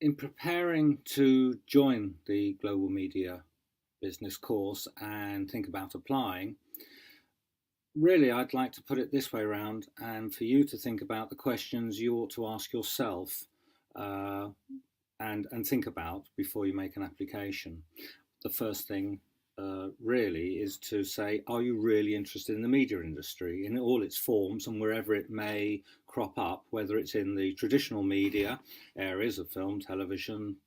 in preparing to join the Global Media Business course and think about applying, really I'd like to put it this way around and for you to think about the questions you ought to ask yourself uh, and think about before you make an application. The first thing really is to say, are you really interested in the media industry in all its forms and wherever it may crop up, whether it's in the traditional media areas of film, television,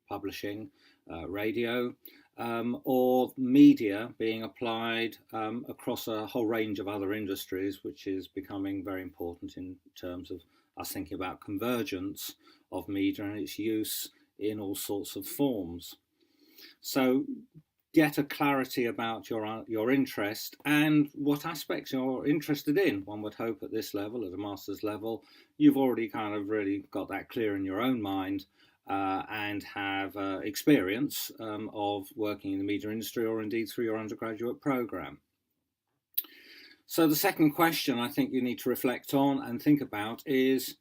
publishing, radio, or media being applied across a whole range of other industries, which is becoming very important in terms of us thinking about convergence of media and its use in all sorts of forms. So get a clarity about your interest and what aspects you're interested in. One would hope at this level, at a master's level, you've already kind of really got that clear in your own mind and have experience of working in the media industry or indeed through your undergraduate program. So the second question I think you need to reflect on and think about is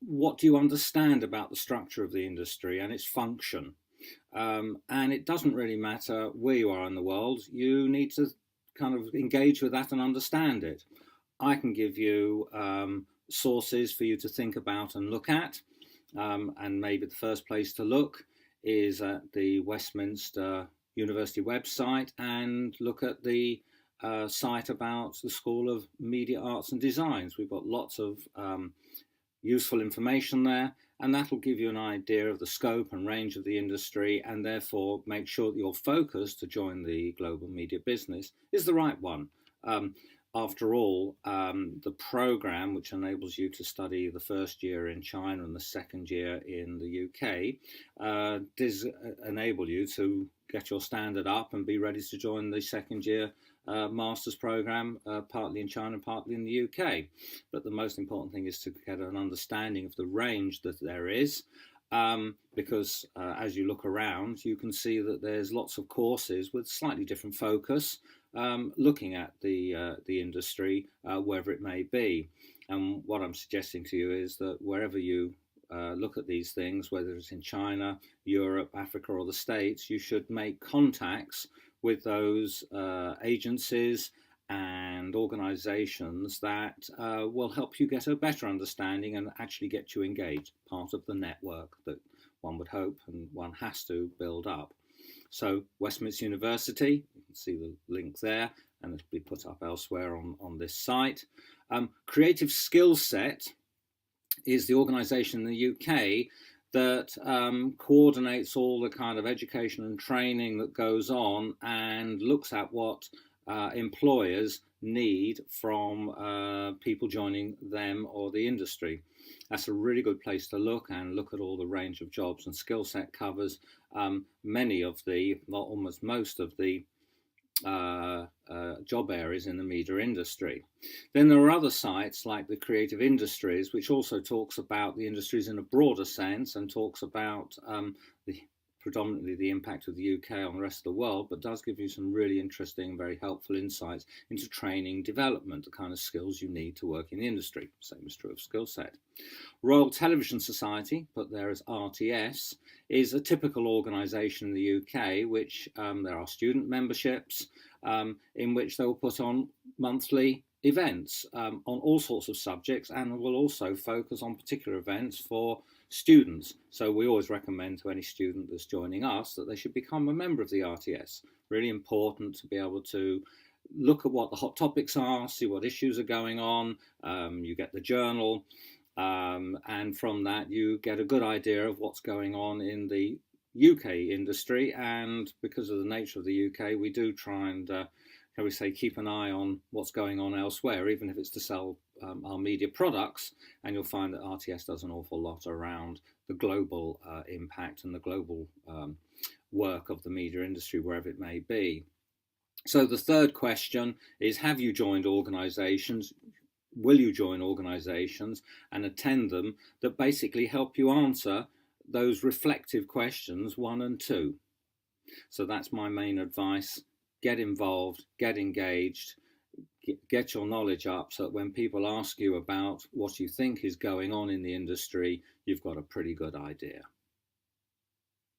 what do you understand about the structure of the industry and its function? And it doesn't really matter where you are in the world, you need to kind of engage with that and understand it. I can give you sources for you to think about and look at, and maybe the first place to look is at the Westminster University website and look at the site about the School of Media Arts and Designs. We've got lots of useful information there, and that'll give you an idea of the scope and range of the industry, and therefore make sure that your focus to join the global media business is the right one. After all, the program, which enables you to study the first year in China and the second year in the UK, does enable you to get your standard up and be ready to join the second year master's program, partly in China, partly in the UK. But the most important thing is to get an understanding of the range that there is, because as you look around, you can see that there's lots of courses with slightly different focus, looking at the industry, wherever it may be. And what I'm suggesting to you is that wherever you look at these things, whether it's in China, Europe, Africa, or the States, you should make contacts with those agencies and organizations that will help you get a better understanding and actually get you engaged, part of the network that one would hope and one has to build up. So Westminster University, you can see the link there, and it'll be put up elsewhere on this site. Creative Skillset is the organization in the UK that coordinates all the kind of education and training that goes on and looks at what employers need from people joining them or the industry. That's a really good place to look and look at all the range of jobs, and Skillset covers many of the, not almost most of the job areas in the media industry. Then there are other sites like the Creative Industries, which also talks about the industries in a broader sense and talks about predominantly the impact of the UK on the rest of the world, but does give you some really interesting, very helpful insights into training, development, the kind of skills you need to work in the industry. Same is true of Skillset. Royal Television Society, put there as RTS, is a typical organisation in the UK, which there are student memberships in which they will put on monthly events on all sorts of subjects, and will also focus on particular events for students. So we always recommend to any student that's joining us that they should become a member of the RTS. Really important to be able to look at what the hot topics are, see what issues are going on. You get the journal, and from that you get a good idea of what's going on in the UK industry. And because of the nature of the UK, we do try and how we say, keep an eye on what's going on elsewhere, even if it's to sell our media products. And you'll find that RTS does an awful lot around the global impact and the global work of the media industry, wherever it may be. So the third question is, have you joined organisations? Will you join organisations and attend them that basically help you answer those reflective questions 1 and 2? So that's my main advice. Get involved, get engaged, get your knowledge up so that when people ask you about what you think is going on in the industry, you've got a pretty good idea.